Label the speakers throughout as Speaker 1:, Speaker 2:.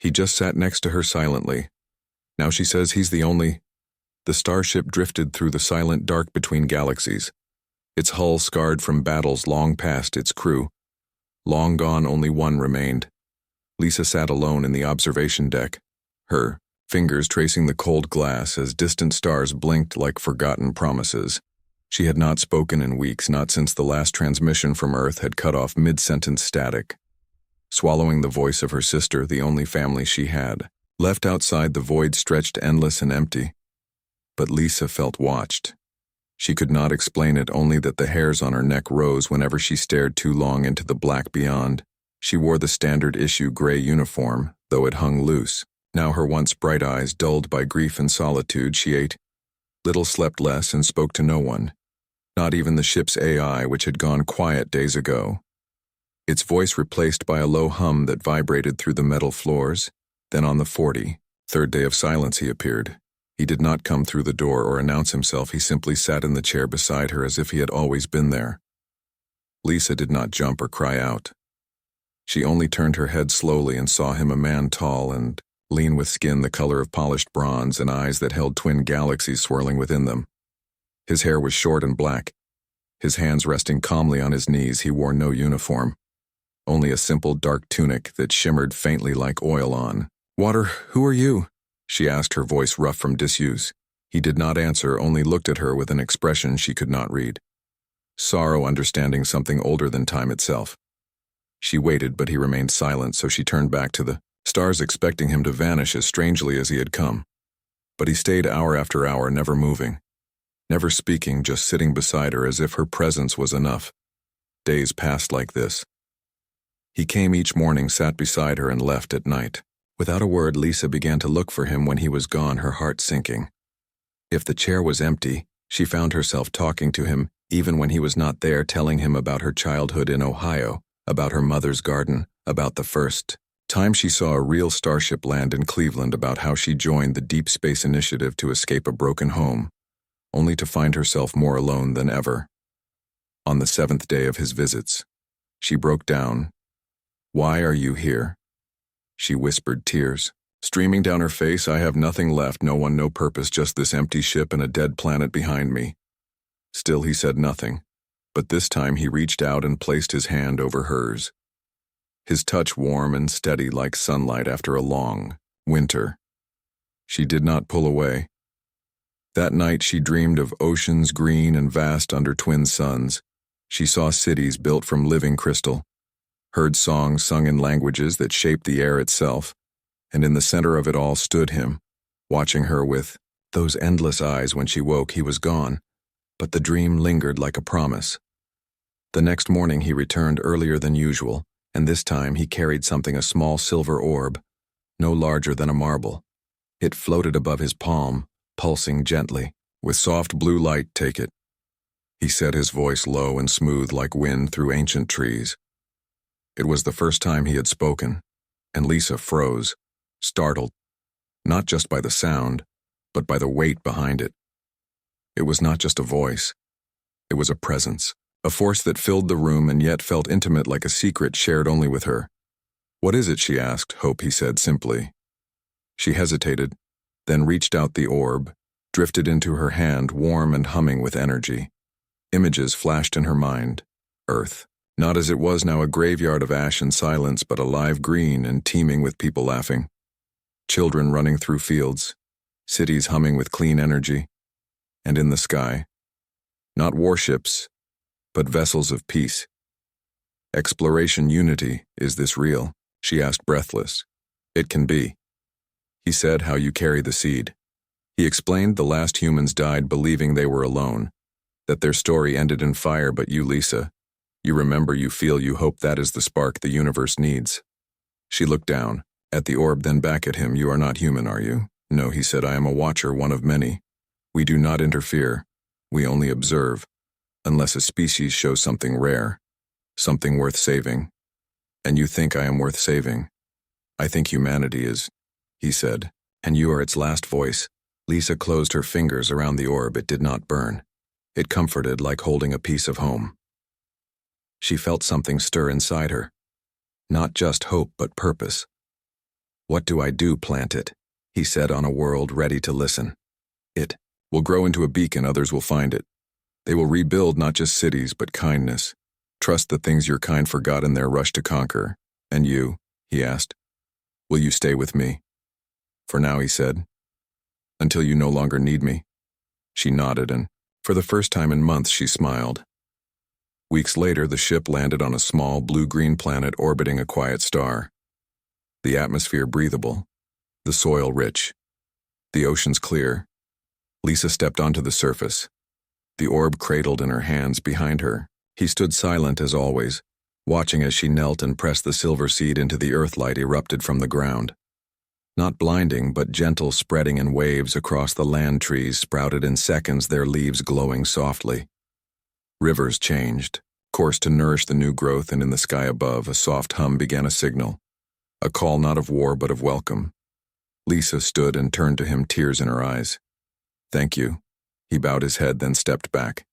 Speaker 1: He just sat next to her silently. Now she says he's the only. The starship drifted through the silent dark between galaxies, its hull scarred from battles long past its crew. Long gone, only one remained. Lisa sat alone in the observation deck, her fingers tracing the cold glass as distant stars blinked like forgotten promises. She had not spoken in weeks, not since the last transmission from Earth had cut off mid-sentence static. Swallowing the voice of her sister, the only family she had. Left outside, the void stretched endless and empty. But Lisa felt watched. She could not explain it, only that the hairs on her neck rose whenever she stared too long into the black beyond. She wore the standard-issue gray uniform, though it hung loose. Now her once bright eyes dulled by grief and solitude, she ate little, slept less, and spoke to no one. Not even the ship's AI, which had gone quiet days ago. Its voice replaced by a low hum that vibrated through the metal floors. Then on the 43rd day of silence he appeared. He did not come through the door or announce himself, he simply sat in the chair beside her as if he had always been there. Lisa did not jump or cry out. She only turned her head slowly and saw him, a man tall and lean with skin the color of polished bronze and eyes that held twin galaxies swirling within them. His hair was short and black. His hands resting calmly on his knees, he wore no uniform. Only a simple dark tunic that shimmered faintly like oil on. "Water, who are you?" she asked, her voice rough from disuse. He did not answer, only looked at her with an expression she could not read. Sorrow, understanding something older than time itself. She waited, but he remained silent, so she turned back to the stars, expecting him to vanish as strangely as he had come. But he stayed hour after hour, never moving, never speaking, just sitting beside her as if her presence was enough. Days passed like this. He came each morning, sat beside her, and left at night. Without a word, Lisa began to look for him. When he was gone, her heart sinking. If the chair was empty, she found herself talking to him, even when he was not there, telling him about her childhood in Ohio, about her mother's garden, about the first time she saw a real starship land in Cleveland, about how she joined the Deep Space Initiative to escape a broken home, only to find herself more alone than ever. On the 7th day of his visits, she broke down. "Why are you here?" She whispered, tears streaming down her face. "I have nothing left, no one, no purpose, just this empty ship and a dead planet behind me." Still he said nothing, but this time he reached out and placed his hand over hers. His touch warm and steady like sunlight after a long winter. She did not pull away. That night she dreamed of oceans green and vast under twin suns. She saw cities built from living crystal, heard songs sung in languages that shaped the air itself, and in the center of it all stood him, watching her with those endless eyes. When she woke, he was gone, but the dream lingered like a promise. The next morning he returned earlier than usual, and this time he carried something, a small silver orb, no larger than a marble. It floated above his palm, pulsing gently. "With soft blue light, take it," he said, his voice low and smooth like wind through ancient trees. It was the first time he had spoken, and Lisa froze, startled, not just by the sound, but by the weight behind it. It was not just a voice. It was a presence, a force that filled the room and yet felt intimate, like a secret shared only with her. "What is it?" she asked. "Hope," he said simply. She hesitated, then reached out. The orb drifted into her hand, warm and humming with energy. Images flashed in her mind. Earth. Not as it was now, a graveyard of ash and silence, but alive, green, and teeming with people laughing. Children running through fields. Cities humming with clean energy. And in the sky, not warships, but vessels of peace. Exploration, unity. "Is this real?" she asked, breathless. "It can be," he said. "How you carry the seed." He explained the last humans died believing they were alone, that their story ended in fire, but you, Lisa, you remember, you feel, you hope. That is the spark the universe needs. She looked down, at the orb, then back at him. "You are not human, are you?" "No," he said. "I am a watcher, one of many. We do not interfere. We only observe, unless a species shows something rare, something worth saving. And you think I am worth saving?" "I think humanity is," he said, "and you are its last voice." Lisa closed her fingers around the orb. It did not burn. It comforted, like holding a piece of home. She felt something stir inside her. Not just hope, but purpose. What do I do, plant it? He said on a world ready to listen. It will grow into a beacon, others will find it. They will rebuild not just cities, but kindness. Trust the things your kind forgot in their rush to conquer. And you, he asked, will you stay with me? For now, he said. Until you no longer need me. She nodded, and for the first time in months she smiled. Weeks later, the ship landed on a small blue-green planet orbiting a quiet star. The atmosphere breathable, the soil rich, the oceans clear. Lisa stepped onto the surface, the orb cradled in her hands behind her. He stood silent as always, watching as she knelt and pressed the silver seed into the earthlight erupted from the ground. Not blinding, but gentle, spreading in waves across the land. Trees sprouted in seconds, their leaves glowing softly. Rivers changed, course to nourish the new growth, and in the sky above, a soft hum began a signal. A call not of war, but of welcome. Lisa stood and turned to him, tears in her eyes. Thank you. He bowed his head, then stepped back,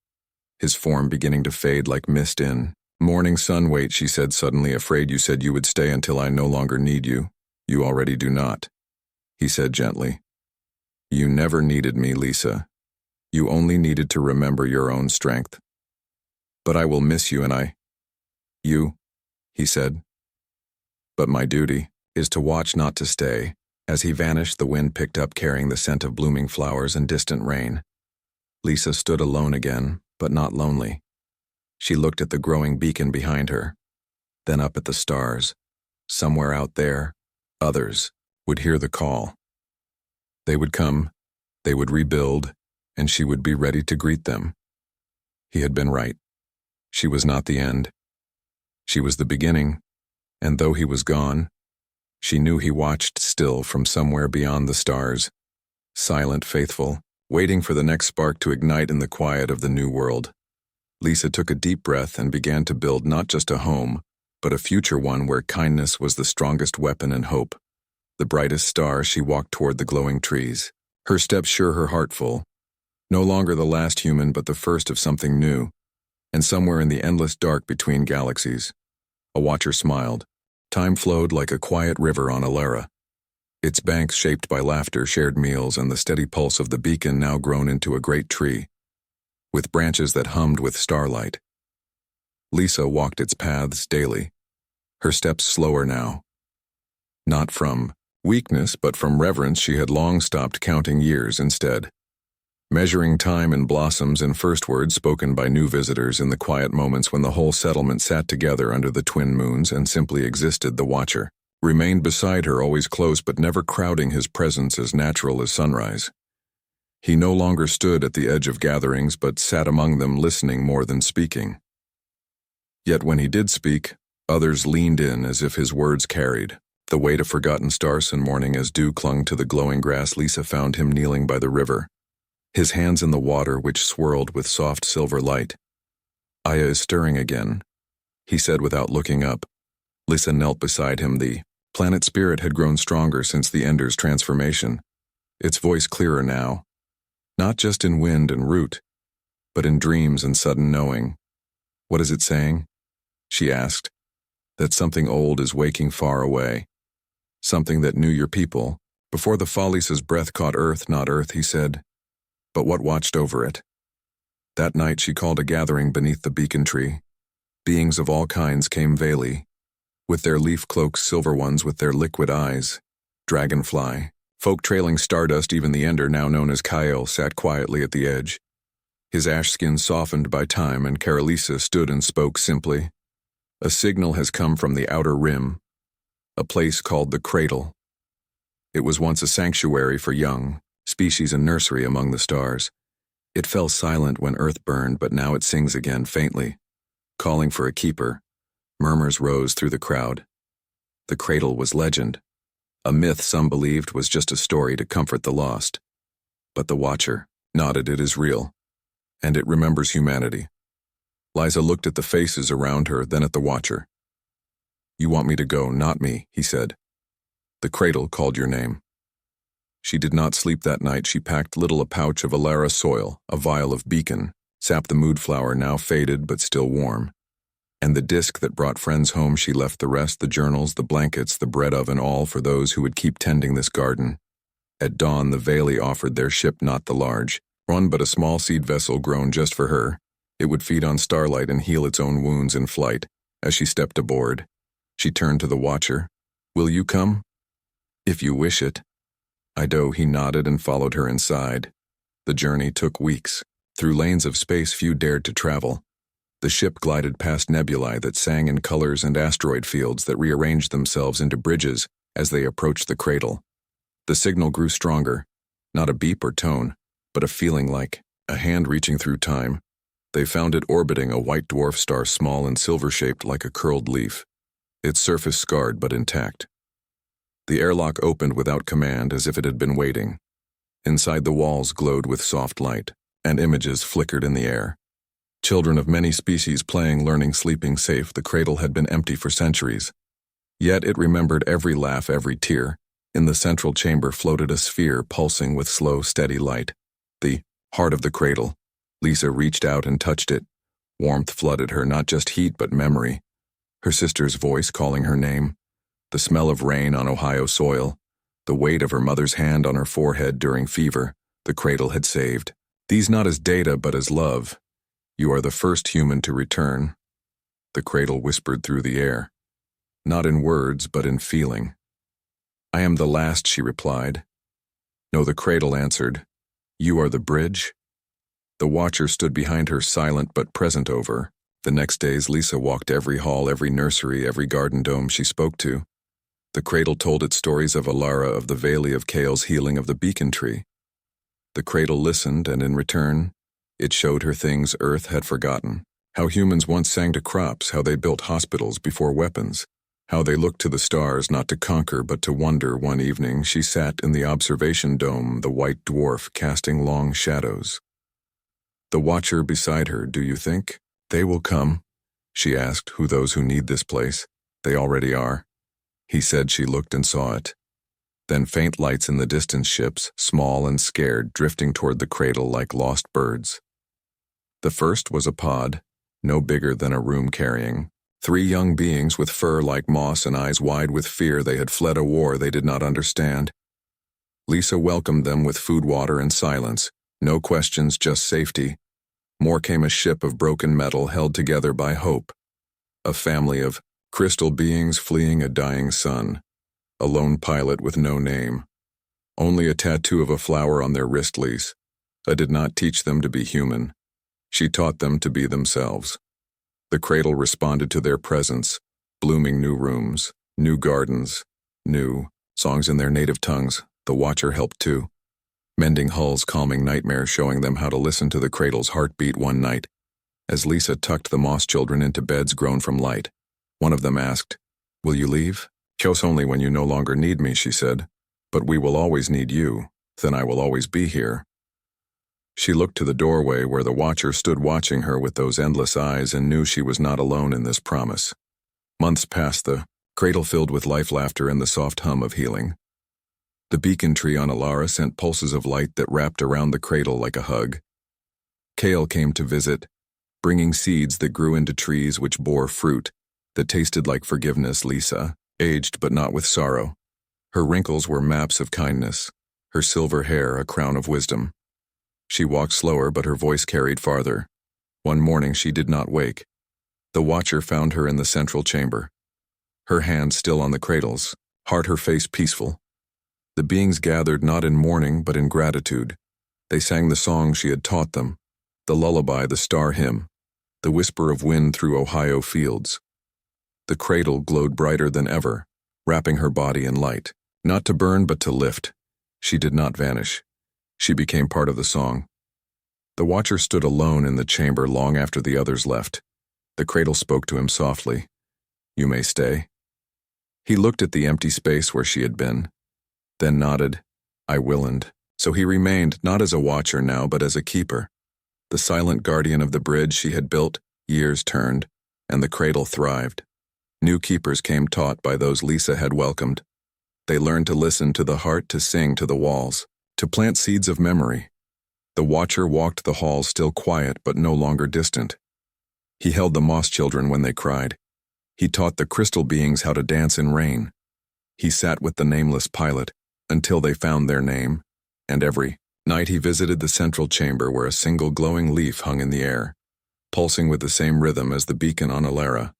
Speaker 1: his form beginning to fade like mist in. Morning sun, wait, she said suddenly, afraid you said you would stay until I no longer need you. You already do not. He said gently. You never needed me, Lisa. You only needed to remember your own strength. But I will miss you, and You, he said. But my duty is to watch, not to stay. As he vanished, the wind picked up, carrying the scent of blooming flowers and distant rain. Lisa stood alone again, but not lonely. She looked at the growing beacon behind her, then up at the stars. Somewhere out there, others would hear the call. They would come, they would rebuild, and she would be ready to greet them. He had been right. She was not the end. She was the beginning, and though he was gone, she knew he watched still from somewhere beyond the stars, silent, faithful, waiting for the next spark to ignite in the quiet of the new world. Lisa took a deep breath and began to build not just a home, but a future one where kindness was the strongest weapon and hope. The brightest star, she walked toward the glowing trees, her steps sure, her heart full. No longer the last human, but the first of something new. And somewhere in the endless dark between galaxies, a watcher smiled. Time flowed like a quiet river on Alara. Its banks shaped by laughter, shared meals, and the steady pulse of the beacon now grown into a great tree, with branches that hummed with starlight. Lisa walked its paths daily, her steps slower now. Not from weakness, but from reverence. She had long stopped counting years instead, measuring time in blossoms and first words spoken by new visitors. In the quiet moments when the whole settlement sat together under the twin moons and simply existed, the watcher remained beside her, always close but never crowding, his presence as natural as sunrise. He no longer stood at the edge of gatherings, but sat among them, listening more than speaking. Yet when he did speak, others leaned in as if his words carried the weight of forgotten stars and morning. As dew clung to the glowing grass, Lisa found him kneeling by the river, his hands in the water which swirled with soft silver light. Aya is stirring again, he said without looking up. Lisa knelt beside him. The planet spirit had grown stronger since the Ender's transformation, its voice clearer now, not just in wind and root, but in dreams and sudden knowing. What is it saying? She asked. That something old is waking far away, something that knew your people. Before the fall, Lisa's breath caught earth, not earth, he said, but what watched over it. That night she called a gathering beneath the beacon tree. Beings of all kinds came veilly, with their leaf cloaks, silver ones with their liquid eyes, dragonfly, folk trailing stardust. Even the Ender, now known as Kyle, sat quietly at the edge, his ash skin softened by time, and Carolisa stood and spoke simply. A signal has come from the outer rim, a place called the Cradle. It was once a sanctuary for young species, a nursery among the stars. It fell silent when Earth burned, but now it sings again faintly, calling for a keeper. Murmurs rose through the crowd. The Cradle was legend, a myth some believed was just a story to comfort the lost. But the Watcher nodded. It is real, and it remembers humanity. Liza looked at the faces around her, then at the Watcher. You want me to go, not me, he said. The Cradle called your name. She did not sleep that night. She packed little a pouch of Alara soil, a vial of beacon, sap the mood flower, now faded but still warm. And the disc that brought friends home, she left the rest, the journals, the blankets, the bread oven, all for those who would keep tending this garden. At dawn, the Veli offered their ship, not the large one, but a small seed vessel grown just for her. It would feed on starlight and heal its own wounds in flight. As she stepped aboard, she turned to the watcher. "Will you come?" "If you wish it." Ido, he nodded and followed her inside. The journey took weeks. Through lanes of space few dared to travel. The ship glided past nebulae that sang in colors and asteroid fields that rearranged themselves into bridges as they approached the cradle. The signal grew stronger, not a beep or tone, but a feeling like a hand reaching through time. They found it orbiting a white dwarf star, small and silver-shaped like a curled leaf, its surface scarred but intact. The airlock opened without command, as if it had been waiting. Inside, the walls glowed with soft light, and images flickered in the air. Children of many species playing, learning, sleeping safe. The cradle had been empty for centuries. Yet it remembered every laugh, every tear. In the central chamber floated a sphere pulsing with slow, steady light. The heart of the cradle. Lisa reached out and touched it. Warmth flooded her, not just heat but memory. Her sister's voice calling her name. The smell of rain on Ohio soil. The weight of her mother's hand on her forehead during fever. The cradle had saved. These not as data but as love. "You are the first human to return," the cradle whispered through the air. Not in words, but in feeling. "I am the last," she replied. No, the cradle answered. "You are the bridge?" The watcher stood behind her, silent but present over. The next days, Lisa walked every hall, every nursery, every garden dome she spoke to. The cradle told its stories of Alara, of the Valley of Kale's healing, of the beacon tree. The cradle listened, and in return, it showed her things Earth had forgotten. How humans once sang to crops, how they built hospitals before weapons, how they looked to the stars not to conquer but to wonder. One evening, she sat in the observation dome, the white dwarf casting long shadows. The watcher beside her. "Do you think they will come?" she asked. "Who those who need this place? They already are." He said. She looked and saw it. Then faint lights in the distance, ships, small and scared, drifting toward the cradle like lost birds. The first was a pod, no bigger than a room, carrying 3 young beings with fur like moss and eyes wide with fear. They had fled a war they did not understand. Lisa welcomed them with food, water, and silence. No questions, just safety. More came, a ship of broken metal held together by hope. A family of crystal beings fleeing a dying sun. A lone pilot with no name. Only a tattoo of a flower on their wrist. Lisa did not teach them to be human. She taught them to be themselves. The cradle responded to their presence, blooming new rooms, new gardens, new songs in their native tongues. The watcher helped too, mending hulls, calming nightmares, showing them how to listen to the cradle's heartbeat. One night, as Lisa tucked the moss children into beds grown from light, one of them asked, "Will you leave?" "Just only when you no longer need me," she said. "But we will always need you. Then I will always be here." She looked to the doorway where the watcher stood, watching her with those endless eyes, and knew she was not alone in this promise. Months passed, the cradle filled with life, laughter, and the soft hum of healing. The beacon tree on Alara sent pulses of light that wrapped around the cradle like a hug. Kale came to visit, bringing seeds that grew into trees which bore fruit that tasted like forgiveness. Lisa aged but not with sorrow. Her wrinkles were maps of kindness, her silver hair a crown of wisdom. She walked slower, but her voice carried farther. One morning she did not wake. The watcher found her in the central chamber, her hands still on the cradle's, heart, her face peaceful. The beings gathered not in mourning but in gratitude. They sang the song she had taught them, the lullaby, the star hymn, the whisper of wind through Ohio fields. The cradle glowed brighter than ever, wrapping her body in light, not to burn but to lift. She did not vanish. She became part of the song. The watcher stood alone in the chamber long after the others left. The cradle spoke to him softly. "You may stay." He looked at the empty space where she had been, then nodded. "I will." And so he remained, not as a watcher now, but as a keeper. The silent guardian of the bridge she had built. Years turned, and the cradle thrived. New keepers came, taught by those Lisa had welcomed. They learned to listen to the heart, to sing to the walls, to plant seeds of memory. The watcher walked the halls, still quiet but no longer distant. He held the moss children when they cried. He taught the crystal beings how to dance in rain. He sat with the nameless pilot until they found their name, and every night he visited the central chamber where a single glowing leaf hung in the air, pulsing with the same rhythm as the beacon on Alara.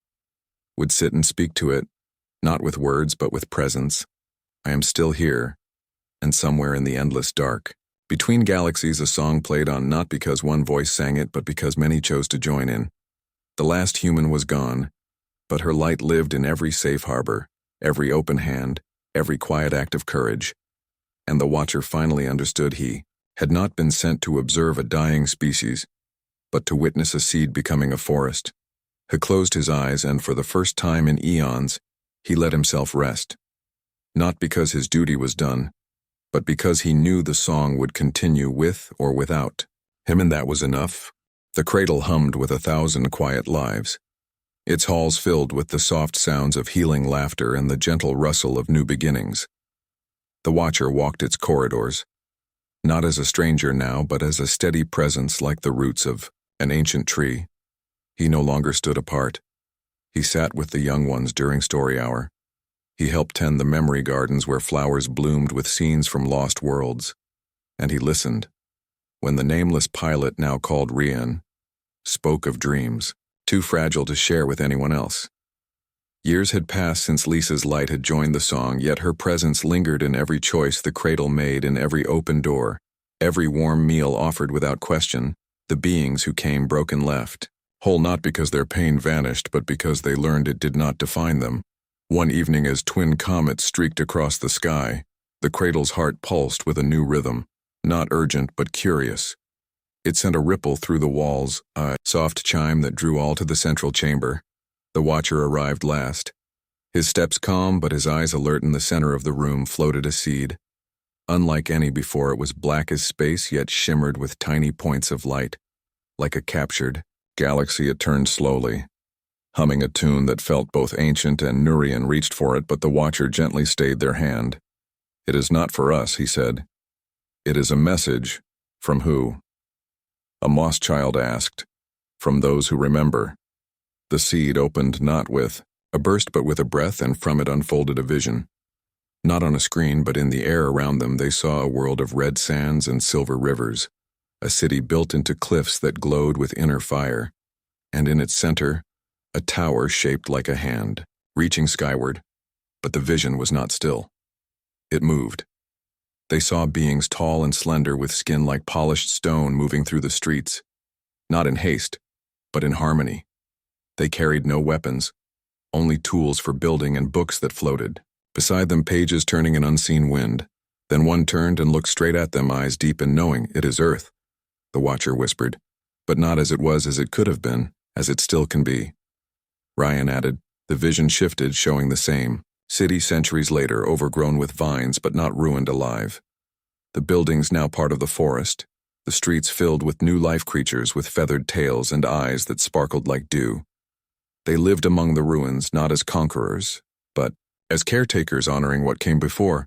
Speaker 1: Would sit and speak to it, not with words but with presence. I am still here, and somewhere in the endless dark. Between galaxies, a song played on not because one voice sang it but because many chose to join in. The last human was gone, but her light lived in every safe harbor, every open hand, every quiet act of courage. And the Watcher finally understood he had not been sent to observe a dying species, but to witness a seed becoming a forest. He closed his eyes, and for the first time in eons, he let himself rest. Not because his duty was done, but because he knew the song would continue with or without him, and that was enough. The cradle hummed with 1,000 quiet lives, its halls filled with the soft sounds of healing laughter and the gentle rustle of new beginnings. The Watcher walked its corridors, not as a stranger now, but as a steady presence like the roots of an ancient tree. He no longer stood apart. He sat with the young ones during story hour. He helped tend the memory gardens where flowers bloomed with scenes from lost worlds. And he listened when the nameless pilot, now called Rian, spoke of dreams, too fragile to share with anyone else. Years had passed since Lisa's light had joined the song, yet her presence lingered in every choice the cradle made, in every open door, every warm meal offered without question. The beings who came broken left, whole not because their pain vanished, but because they learned it did not define them. One evening, as twin comets streaked across the sky, the cradle's heart pulsed with a new rhythm, not urgent but curious. It sent a ripple through the walls, a soft chime that drew all to the central chamber. The Watcher arrived last. His steps calm, but his eyes alert. In the center of the room floated a seed. Unlike any before, it was black as space, yet shimmered with tiny points of light. Like a captured galaxy, it turned slowly, humming a tune that felt both ancient and Nurian reached for it, but the Watcher gently stayed their hand. "It is not for us," he said. "It is a message." "From who?" A moss child asked. "From those who remember." The seed opened not with a burst but with a breath, and from it unfolded a vision. Not on a screen, but in the air around them, they saw a world of red sands and silver rivers, a city built into cliffs that glowed with inner fire, and in its center, a tower shaped like a hand, reaching skyward. But the vision was not still. It moved. They saw beings tall and slender with skin like polished stone moving through the streets, not in haste, but in harmony. They carried no weapons, only tools for building and books that floated. Beside them, pages turning in unseen wind. Then one turned and looked straight at them, eyes deep and knowing. "It is Earth," the Watcher whispered, "but not as it was, as it could have been, as it still can be." Ryan added. The vision shifted, showing the same city centuries later, overgrown with vines but not ruined, alive. The buildings now part of the forest, the streets filled with new life creatures with feathered tails and eyes that sparkled like dew. They lived among the ruins, not as conquerors, but as caretakers honoring what came before.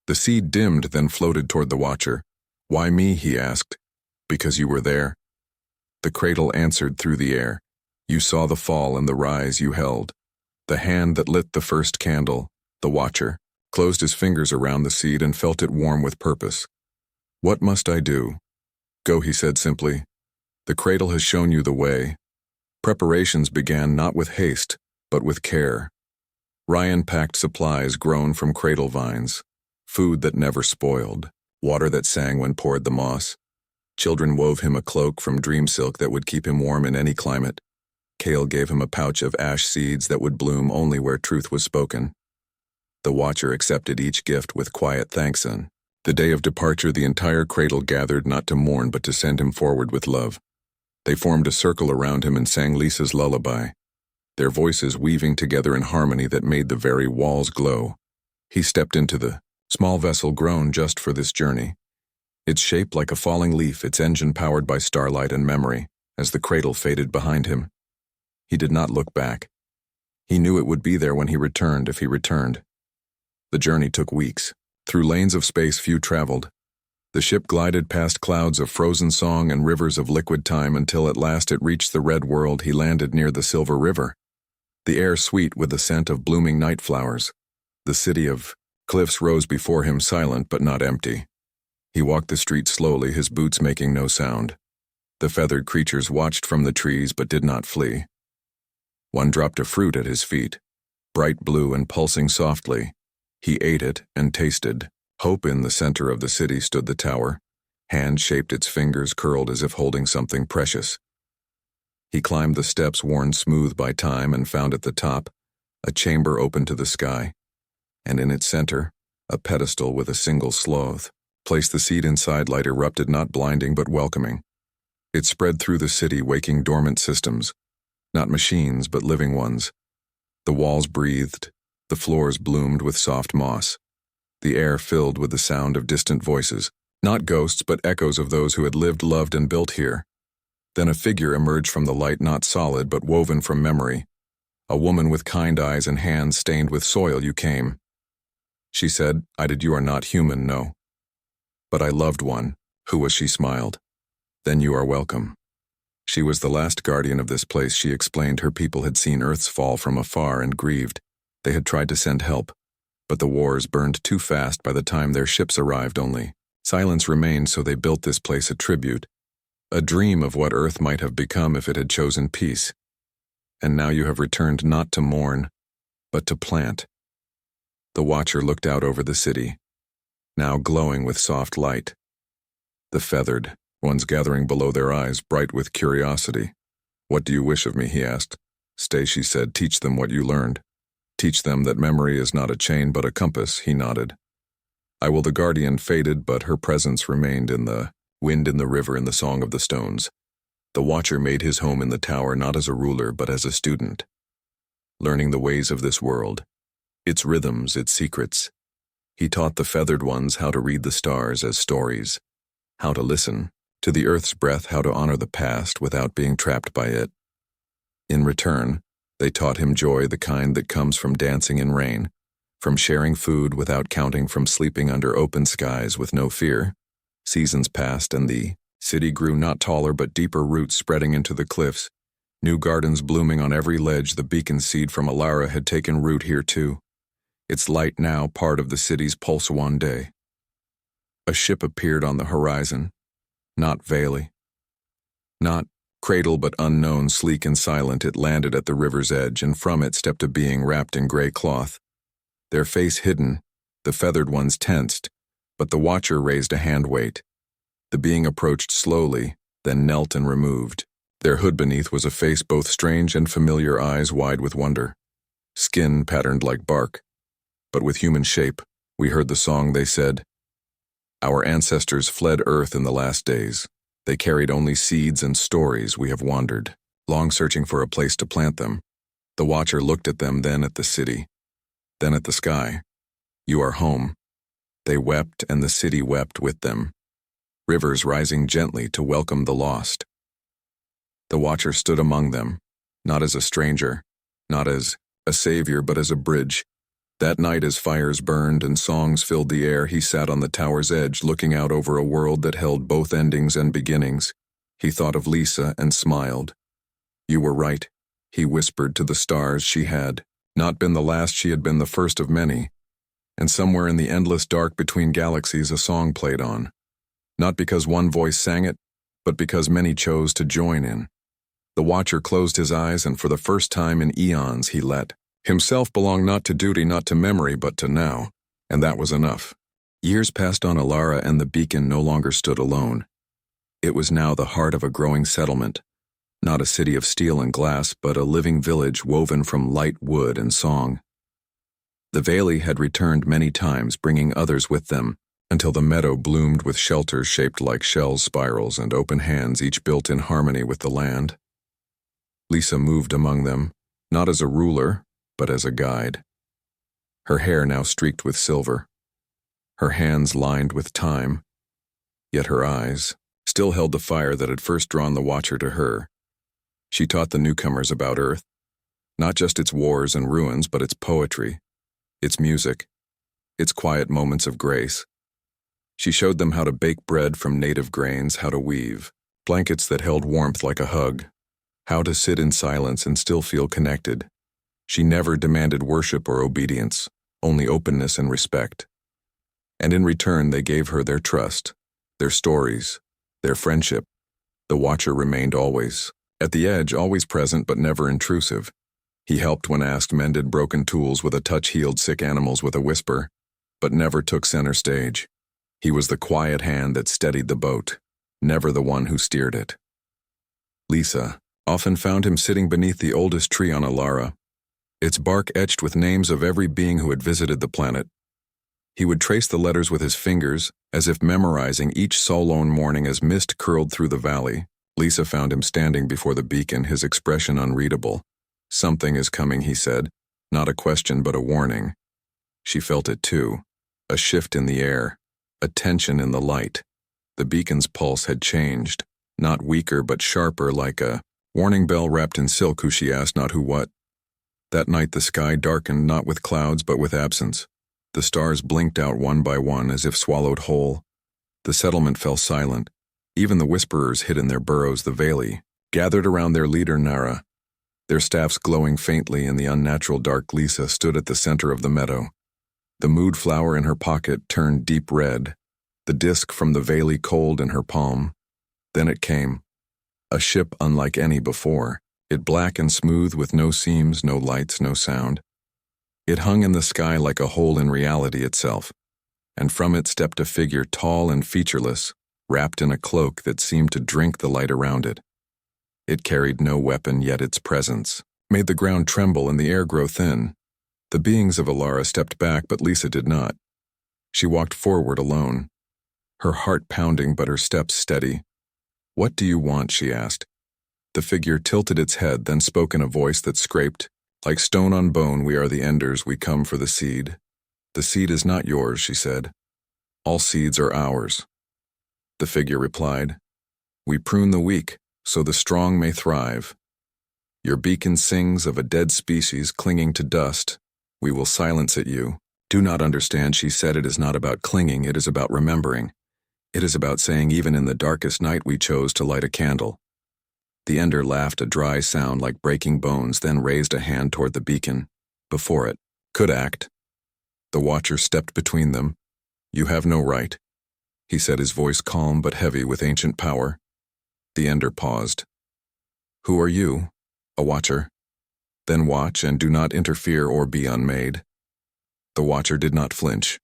Speaker 1: The seed dimmed, then floated toward the Watcher. "Why me?" he asked. "Because you were there." The cradle answered through the air. "You saw the fall and the rise you held. The hand that lit the first candle." The Watcher closed his fingers around the seed and felt it warm with purpose. "What must I do?" "Go," he said simply. "The cradle has shown you the way." Preparations began not with haste, but with care. Ryan packed supplies grown from cradle vines, food that never spoiled, water that sang when poured the moss. Children wove him a cloak from dream silk that would keep him warm in any climate. Kale gave him a pouch of ash seeds that would bloom only where truth was spoken. The Watcher accepted each gift with quiet thanks, and the day of departure the entire cradle gathered not to mourn but to send him forward with love. They formed a circle around him and sang Lisa's lullaby, their voices weaving together in harmony that made the very walls glow. He stepped into the small vessel grown just for this journey, its shape like a falling leaf, its engine powered by starlight and memory. As the cradle faded behind him, he did not look back. He knew it would be there when he returned, if he returned. The journey took weeks, through lanes of space few traveled. The ship glided past clouds of frozen song and rivers of liquid time until at last it reached the red world. He landed near the Silver River, the air sweet with the scent of blooming night flowers. The city of cliffs rose before him, silent but not empty. He walked the street slowly, his boots making no sound. The feathered creatures watched from the trees but did not flee. One dropped a fruit at his feet, bright blue and pulsing softly. He ate it and tasted. Hope. In the center of the city stood the tower. Hand shaped, its fingers curled as if holding something precious. He climbed the steps worn smooth by time and found at the top a chamber open to the sky, and in its center a pedestal with a single sloth. Placed the seat inside, light erupted, not blinding but welcoming. It spread through the city, waking dormant systems, not machines but living ones. The walls breathed, the floors bloomed with soft moss. The air filled with the sound of distant voices, not ghosts but echoes of those who had lived, loved, and built here. Then a figure emerged from the light, not solid but woven from memory. A woman with kind eyes and hands stained with soil. You came. She said, I did. You are not human, no. But I loved one. Who was she? Smiled. Then you are welcome. She was the last guardian of this place. She explained her people had seen Earth's fall from afar and grieved. They had tried to send help, but the wars burned too fast by the time their ships arrived. Only silence remained, so they built this place a tribute, a dream of what Earth might have become if it had chosen peace. And now you have returned, not to mourn, but to plant. The Watcher looked out over the city, now glowing with soft light. The feathered ones gathering below their eyes, bright with curiosity. What do you wish of me? He asked. Stay, she said. Teach them what you learned. Teach them that memory is not a chain but a compass. He nodded. I will. The guardian faded, but her presence remained in the wind, in the river, in the song of the stones. The Watcher made his home in the tower, not as a ruler but as a student, learning the ways of this world, its rhythms, its secrets. He taught the feathered ones how to read the stars as stories, how to listen to the earth's breath, how to honor the past without being trapped by it. In return, they taught him joy, the kind that comes from dancing in rain, from sharing food without counting, from sleeping under open skies with no fear. Seasons passed and the city grew, not taller but deeper roots spreading into the cliffs, new gardens blooming on every ledge. The beacon seed from Alara had taken root here too, its light now part of the city's pulse. One day, a ship appeared on the horizon, not Valley, not cradle but unknown. Sleek and silent, it landed at the river's edge, and from it stepped a being wrapped in gray cloth. Their face hidden, the feathered ones tensed, but the Watcher raised a hand. Wait. The being approached slowly, then knelt and removed. Their hood beneath was a face both strange and familiar, eyes wide with wonder, skin patterned like bark, but with human shape. We heard the song, they said. Our ancestors fled Earth in the last days. They carried only seeds and stories. We have wandered, long searching for a place to plant them. The Watcher looked at them, then at the city, then at the sky. You are home. They wept, and the city wept with them, rivers rising gently to welcome the lost. The Watcher stood among them, not as a stranger, not as a savior, but as a bridge. That night, as fires burned and songs filled the air, he sat on the tower's edge, looking out over a world that held both endings and beginnings. He thought of Lisa and smiled. You were right, he whispered to the stars. She had not been the last, she had been the first of many. And somewhere in the endless dark between galaxies, a song played on. Not because one voice sang it, but because many chose to join in. The Watcher closed his eyes, and for the first time in eons he let himself belong, not to duty, not to memory, but to now, and that was enough. Years passed on Alara, and the beacon no longer stood alone. It was now the heart of a growing settlement, not a city of steel and glass, but a living village woven from light wood and song. The Valley had returned many times, bringing others with them, until the meadow bloomed with shelters shaped like shells, spirals, and open hands, each built in harmony with the land. Lisa moved among them, not as a ruler, but as a guide. Her hair now streaked with silver, her hands lined with time, yet her eyes still held the fire that had first drawn the Watcher to her. She taught the newcomers about Earth, not just its wars and ruins, but its poetry, its music, its quiet moments of grace. She showed them how to bake bread from native grains, how to weave blankets that held warmth like a hug, how to sit in silence and still feel connected. She never demanded worship or obedience, only openness and respect. And in return, they gave her their trust, their stories, their friendship. The Watcher remained always at the edge, always present but never intrusive. He helped when asked, mended broken tools with a touch, healed sick animals with a whisper, but never took center stage. He was the quiet hand that steadied the boat, never the one who steered it. Lisa often found him sitting beneath the oldest tree on Alara, its bark etched with names of every being who had visited the planet. He would trace the letters with his fingers, as if memorizing each soul-lone morning as mist curled through the valley. Lisa found him standing before the beacon, his expression unreadable. "Something is coming," he said, not a question but a warning. She felt it too, a shift in the air, a tension in the light. The beacon's pulse had changed, not weaker but sharper, like a warning bell wrapped in silk. Who, she asked, not who, what. That night the sky darkened, not with clouds but with absence. The stars blinked out one by one as if swallowed whole. The settlement fell silent. Even the whisperers hid in their burrows. The Veli gathered around their leader Nara, their staffs glowing faintly in the unnatural dark. Lisa stood at the center of the meadow. The mood flower in her pocket turned deep red, the disk from the Veli cold in her palm. Then it came. A ship unlike any before, it black and smooth with no seams, no lights, no sound. It hung in the sky like a hole in reality itself, and from it stepped a figure tall and featureless, wrapped in a cloak that seemed to drink the light around it. It carried no weapon, yet its presence made the ground tremble and the air grow thin. The beings of Alara stepped back, but Lisa did not. She walked forward alone, her heart pounding but her steps steady. "What do you want?" she asked. The figure tilted its head, then spoke in a voice that scraped, like stone on bone. "We are the Enders, we come for the seed." "The seed is not yours," she said. "All seeds are ours." The figure replied, "We prune the weak, so the strong may thrive. Your beacon sings of a dead species clinging to dust. We will silence at you." "Do not understand," she said. "It is not about clinging, it is about remembering. It is about saying, even in the darkest night we chose to light a candle." The Ender laughed, a dry sound like breaking bones, then raised a hand toward the beacon. Before it could act. The Watcher stepped between them. "You have no right," he said, his voice calm but heavy with ancient power. The Ender paused. "Who are you?" "A Watcher." "Then watch and do not interfere or be unmade." The Watcher did not flinch.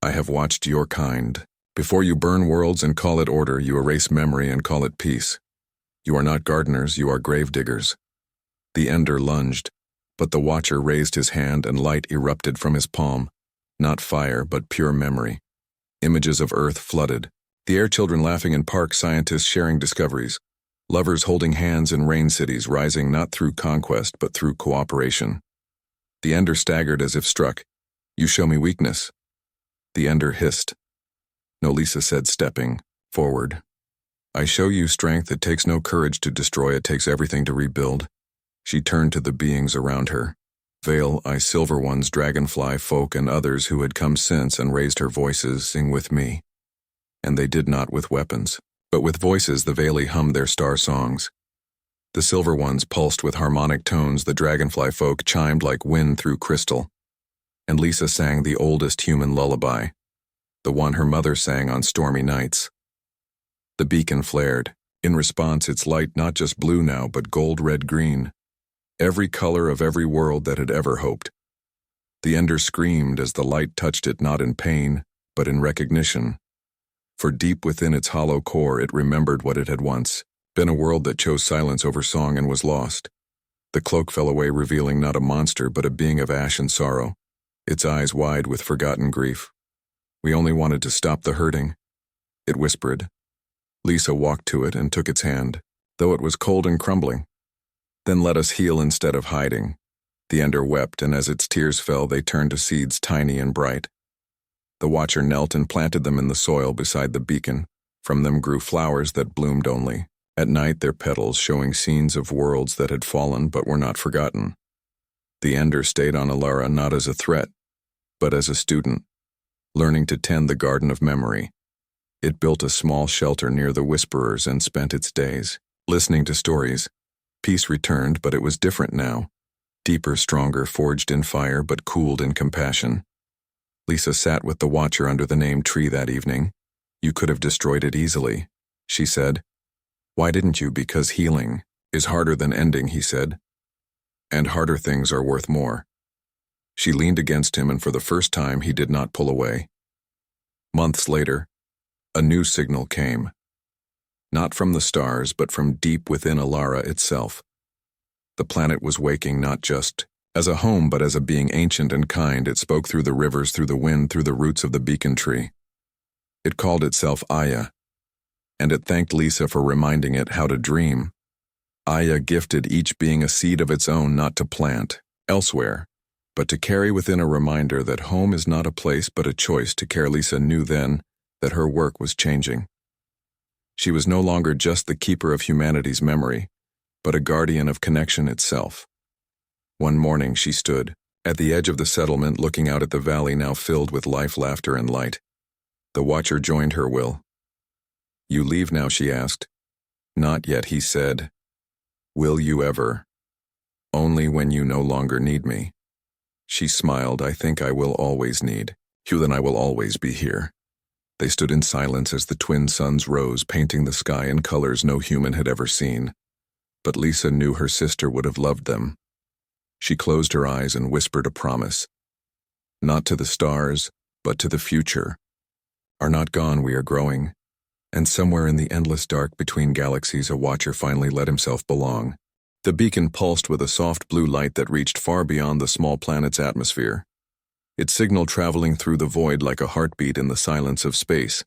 Speaker 1: "I have watched your kind. Before you burn worlds and call it order, you erase memory and call it peace. You are not gardeners, you are grave diggers." The Ender lunged, but the Watcher raised his hand and light erupted from his palm. Not fire, but pure memory. Images of Earth flooded. The air children laughing in parks, scientists sharing discoveries. Lovers holding hands in rain cities, rising not through conquest but through cooperation. The Ender staggered as if struck. "You show me weakness." The Ender hissed. "No," Lisa said, stepping forward. "I show you strength. It takes no courage to destroy, it takes everything to rebuild." She turned to the beings around her. Veil, I, Silver Ones, Dragonfly folk, and others who had come since, and raised her voices, "Sing with me." And they did not with weapons, but with voices. The Veli hummed their star songs. The Silver Ones pulsed with harmonic tones, the Dragonfly folk chimed like wind through crystal. And Lisa sang the oldest human lullaby, the one her mother sang on stormy nights. The beacon flared. In response, its light not just blue now, but gold, red, green. Every color of every world that had ever hoped. The Ender screamed as the light touched it, not in pain, but in recognition. For deep within its hollow core, it remembered what it had once been, a world that chose silence over song and was lost. The cloak fell away, revealing not a monster, but a being of ash and sorrow, its eyes wide with forgotten grief. "We only wanted to stop the hurting," it whispered. Lisa walked to it and took its hand, though it was cold and crumbling. "Then let us heal instead of hiding." The Ender wept, and as its tears fell, they turned to seeds tiny and bright. The Watcher knelt and planted them in the soil beside the beacon. From them grew flowers that bloomed only at night, their petals showing scenes of worlds that had fallen but were not forgotten. The Ender stayed on Alara not as a threat, but as a student. learning to tend the garden of memory. It built a small shelter near the Whisperers and spent its days listening to stories. Peace returned, but it was different now. Deeper, stronger, forged in fire, but cooled in compassion. Lisa sat with the Watcher under the named tree that evening. "You could have destroyed it easily," she said. "Why didn't you?" "Because healing is harder than ending," he said. "And harder things are worth more." She leaned against him, and for the first time he did not pull away. Months later, a new signal came. Not from the stars, but from deep within Alara itself. The planet was waking not just as a home, but as a being ancient and kind. It spoke through the rivers, through the wind, through the roots of the beacon tree. It called itself Aya, and it thanked Lisa for reminding it how to dream. Aya gifted each being a seed of its own, not to plant elsewhere, but to carry within, a reminder that home is not a place but a choice to care. Lisa knew then that her work was changing. She was no longer just the keeper of humanity's memory, but a guardian of connection itself. One morning she stood at the edge of the settlement, looking out at the valley now filled with life, laughter, and light. The Watcher joined her. "Will you leave now?" she asked. "Not yet," he said. "Will you ever?" "Only when you no longer need me." She smiled. "I think I will always need you, then I will always be here." They stood in silence as the twin suns rose, painting the sky in colors no human had ever seen. But Lisa knew her sister would have loved them. She closed her eyes and whispered a promise. "Not to the stars, but to the future. Are not gone, we are growing." And somewhere in the endless dark between galaxies, a Watcher finally let himself belong. The beacon pulsed with a soft blue light that reached far beyond the small planet's atmosphere. Its signal traveling through the void like a heartbeat in the silence of space.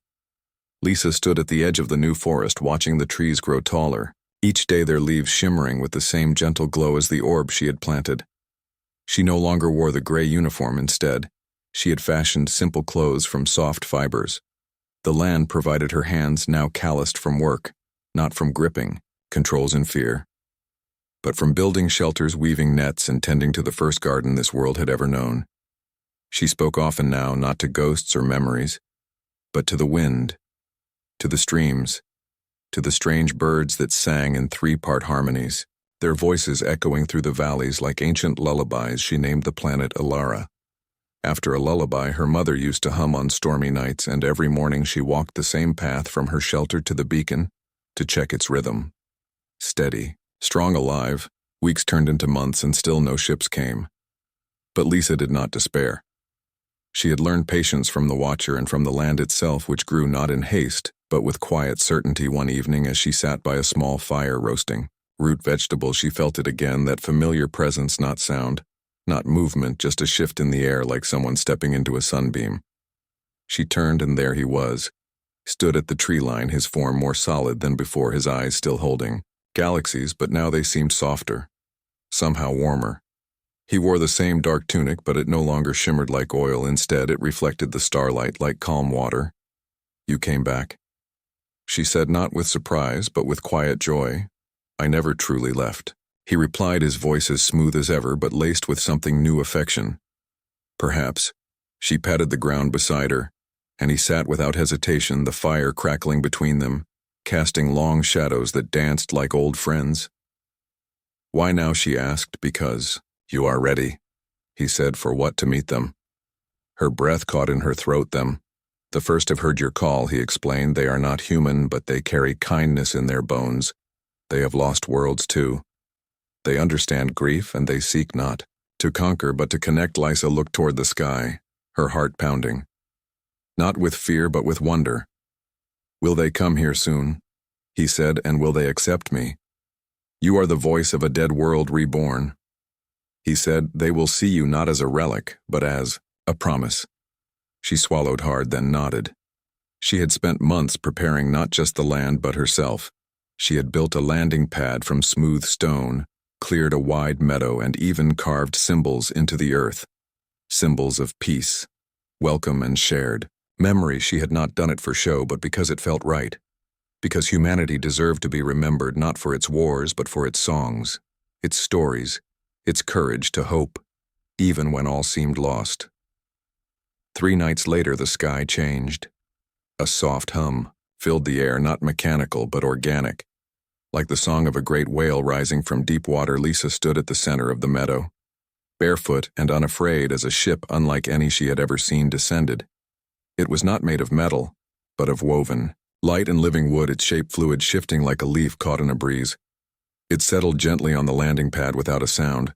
Speaker 1: Lisa stood at the edge of the new forest, watching the trees grow taller, each day their leaves shimmering with the same gentle glow as the orb she had planted. She no longer wore the gray uniform. Instead, she had fashioned simple clothes from soft fibers. The land provided her hands, now calloused from work, not from gripping controls and fear, but from building shelters, weaving nets, and tending to the first garden this world had ever known. She spoke often now, not to ghosts or memories, but to the wind, to the streams, to the strange birds that sang in three-part harmonies, their voices echoing through the valleys like ancient lullabies. She named the planet Alara. After a lullaby her mother used to hum on stormy nights, and every morning she walked the same path from her shelter to the beacon to check its rhythm. Steady, strong, alive. Weeks turned into months and still no ships came. But Lisa did not despair. She had learned patience from the Watcher and from the land itself, which grew not in haste, but with quiet certainty. One evening, as she sat by a small fire roasting root vegetables, she felt it again, that familiar presence, not sound, not movement, just a shift in the air like someone stepping into a sunbeam. She turned, and there he was, stood at the tree line, his form more solid than before, his eyes still holding galaxies, but now they seemed softer, somehow warmer. He wore the same dark tunic, but it no longer shimmered like oil. Instead, it reflected the starlight like calm water. "You came back," she said, not with surprise, but with quiet joy. "I never truly left," he replied, his voice as smooth as ever, but laced with something new, affection. "Perhaps." She patted the ground beside her, and he sat without hesitation, the fire crackling between them, casting long shadows that danced like old friends. "Why now?" she asked. "Because you are ready," he said. "For what?" "To meet them." Her breath caught in her throat. "Them. The first have heard your call," he explained. "They are not human, but they carry kindness in their bones. They have lost worlds too. They understand grief, and they seek not to conquer, but to connect." Lisa looked toward the sky, her heart pounding. Not with fear, but with wonder. "Will they come here soon?" he said. "And will they accept me? You are the voice of a dead world reborn." He said, "They will see you not as a relic, but as a promise." She swallowed hard, then nodded. She had spent months preparing not just the land, but herself. She had built a landing pad from smooth stone, cleared a wide meadow, and even carved symbols into the earth. Symbols of peace, welcome, and shared memory. She had not done it for show, but because it felt right. Because humanity deserved to be remembered not for its wars, but for its songs, its stories, its courage to hope, even when all seemed lost. 3 nights later, the sky changed. A soft hum filled the air, not mechanical but organic. Like the song of a great whale rising from deep water, Lisa stood at the center of the meadow, barefoot and unafraid as a ship unlike any she had ever seen descended. It was not made of metal, but of woven, light and living wood, its shape fluid, shifting like a leaf caught in a breeze. It settled gently on the landing pad without a sound.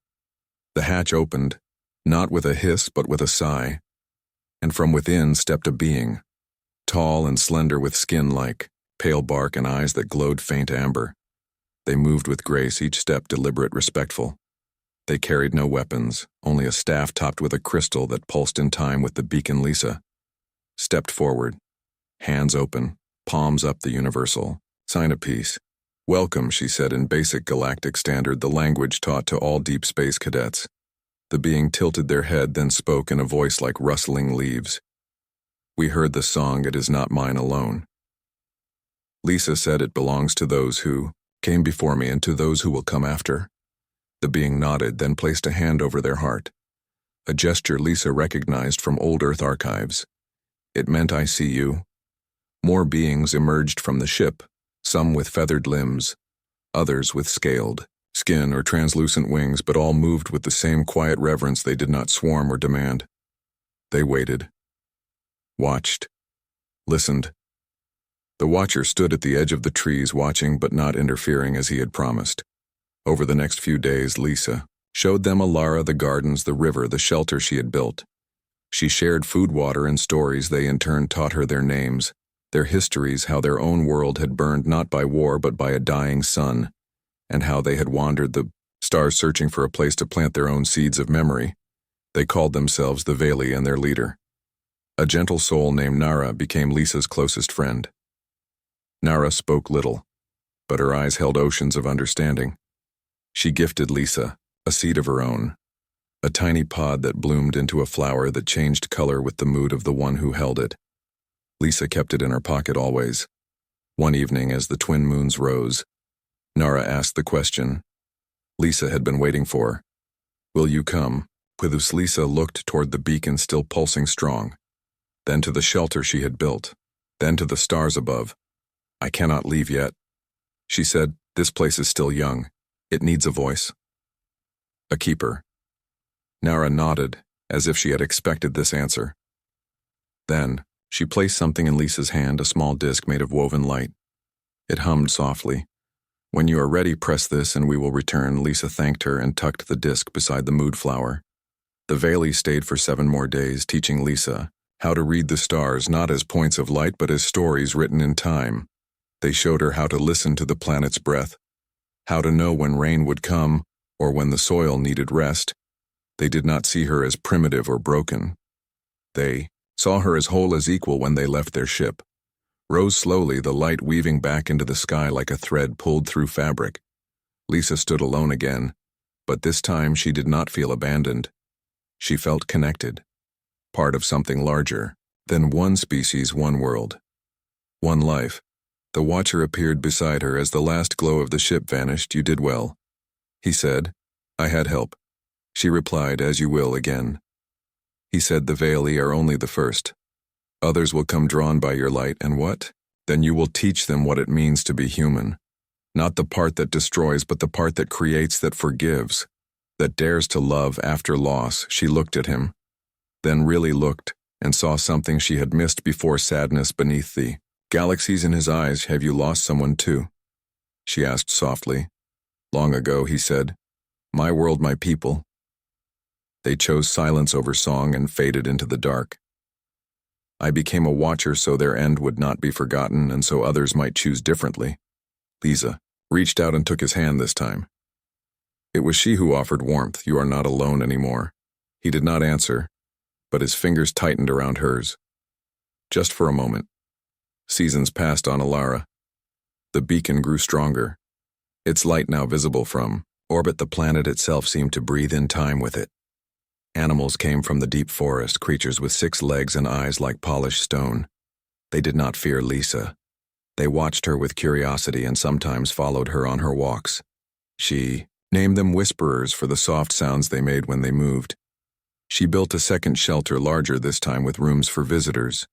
Speaker 1: The hatch opened, not with a hiss but with a sigh, and from within stepped a being, tall and slender with skin like pale bark and eyes that glowed faint amber. They moved with grace, each step deliberate, respectful. They carried no weapons, only a staff topped with a crystal that pulsed in time with the beacon. Lisa stepped forward, hands open, palms up, the universal sign of peace. "Welcome," she said in basic galactic standard, the language taught to all deep space cadets. The being tilted their head, then spoke in a voice like rustling leaves. "We heard the song, it is not mine alone." Lisa said, "It belongs to those who came before me and to those who will come after." The being nodded, then placed a hand over their heart. A gesture Lisa recognized from old Earth archives. It meant, "I see you." More beings emerged from the ship, some with feathered limbs, others with scaled skin or translucent wings, but all moved with the same quiet reverence. They did not swarm or demand. They waited, watched, listened. The Watcher stood at the edge of the trees, watching but not interfering as he had promised. Over the next few days, Lisa showed them Alara, the gardens, the river, the shelter she had built. She shared food, water, and stories. They in turn taught her their names, their histories, how their own world had burned not by war but by a dying sun, and how they had wandered the stars searching for a place to plant their own seeds of memory. They called themselves the Veli, and their leader, a gentle soul named Nara, became Lisa's closest friend. Nara spoke little, but her eyes held oceans of understanding. She gifted Lisa a seed of her own, a tiny pod that bloomed into a flower that changed color with the mood of the one who held it. Lisa kept it in her pocket always. One evening, as the twin moons rose, Nara asked the question Lisa had been waiting for. "Will you come?" With this, Lisa looked toward the beacon still pulsing strong, then to the shelter she had built, then to the stars above. "I cannot leave yet," she said. "This place is still young. It needs a voice." "A keeper." Nara nodded, as if she had expected this answer. Then, she placed something in Lisa's hand, a small disc made of woven light. It hummed softly. "When you are ready, press this and we will return." Lisa thanked her and tucked the disc beside the mood flower. The Veli stayed for 7 more days, teaching Lisa how to read the stars not as points of light but as stories written in time. They showed her how to listen to the planet's breath, how to know when rain would come or when the soil needed rest. They did not see her as primitive or broken. They saw her as whole, as equal. When they left their ship, rose slowly, the light weaving back into the sky like a thread pulled through fabric. Lisa stood alone again, but this time she did not feel abandoned. She felt connected, part of something larger than one species, one world, one life. The Watcher appeared beside her as the last glow of the ship vanished. "You did well," he said. "I had help." She replied, "As you will again." He said, "The Veli are only the first. Others will come drawn by your light, and what? Then you will teach them what it means to be human. Not the part that destroys, but the part that creates, that forgives, that dares to love after loss." She looked at him, then really looked, and saw something she had missed before: sadness beneath the galaxies in his eyes. "Have you lost someone too?" she asked softly. "Long ago," he said. "My world, my people." They chose silence over song and faded into the dark. "I became a Watcher so their end would not be forgotten, and so others might choose differently." Lisa reached out and took his hand this time. It was she who offered warmth. "You are not alone anymore." He did not answer, but his fingers tightened around hers. Just for a moment. Seasons passed on Alara. The beacon grew stronger. Its light now visible from orbit, the planet itself seemed to breathe in time with it. Animals came from the deep forest, creatures with 6 legs and eyes like polished stone. They did not fear Lisa. They watched her with curiosity and sometimes followed her on her walks. She named them whisperers for the soft sounds they made when they moved. She built a second shelter larger this time with rooms for visitors.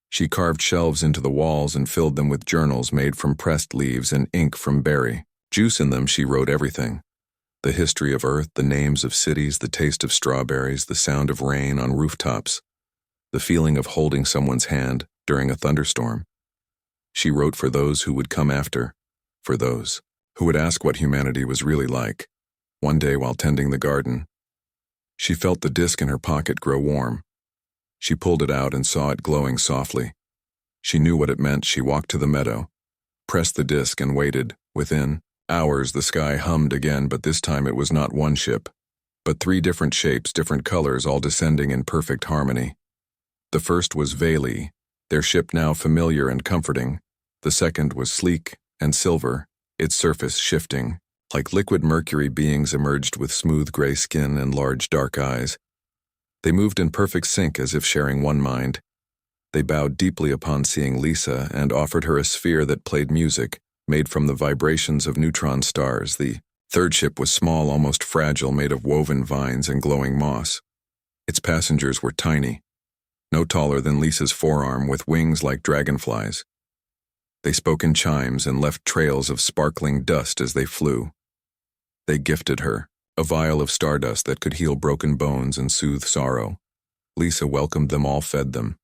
Speaker 1: She carved shelves into the walls and filled them with journals made from pressed leaves and ink from berry juice. In them she wrote everything: the history of Earth, the names of cities, the taste of strawberries, the sound of rain on rooftops, the feeling of holding someone's hand during a thunderstorm. She wrote for those who would come after, for those who would ask what humanity was really like. One day while tending the garden, she felt the disc in her pocket grow warm. She pulled it out and saw it glowing softly. She knew what it meant. She walked to the meadow, pressed the disc, and waited. Within hours the sky hummed again, but this time it was not one ship, but 3 different shapes, different colors, all descending in perfect harmony. The first was Veli, their ship now familiar and comforting. The second was sleek and silver, its surface shifting. Like liquid mercury, beings emerged with smooth gray skin and large dark eyes. They moved in perfect sync as if sharing one mind. They bowed deeply upon seeing Lisa and offered her a sphere that played music, made from the vibrations of neutron stars. The third ship was small, almost fragile, made of woven vines and glowing moss. Its passengers were tiny, no taller than Lisa's forearm, with wings like dragonflies. They spoke in chimes and left trails of sparkling dust as they flew. They gifted her a vial of stardust that could heal broken bones and soothe sorrow. Lisa welcomed them all, fed them,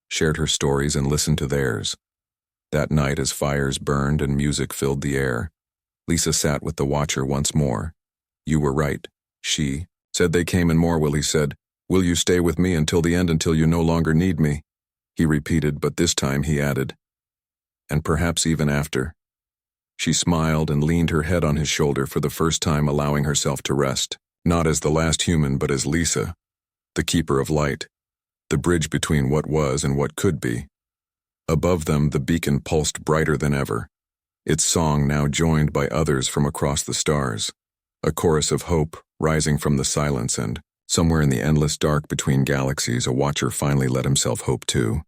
Speaker 1: shared her stories, and listened to theirs. That night, as fires burned and music filled the air, Lisa sat with the Watcher once more. "You were right," she said. "They came and more," Willie said. "Will you stay with me until the end, until you no longer need me?" He repeated, but this time he added, "And perhaps even after." She smiled and leaned her head on his shoulder for the first time, allowing herself to rest, not as the last human, but as Lisa, the keeper of light, the bridge between what was and what could be. Above them, the beacon pulsed brighter than ever, its song now joined by others from across the stars, a chorus of hope rising from the silence. And somewhere in the endless dark between galaxies, a Watcher finally let himself hope too.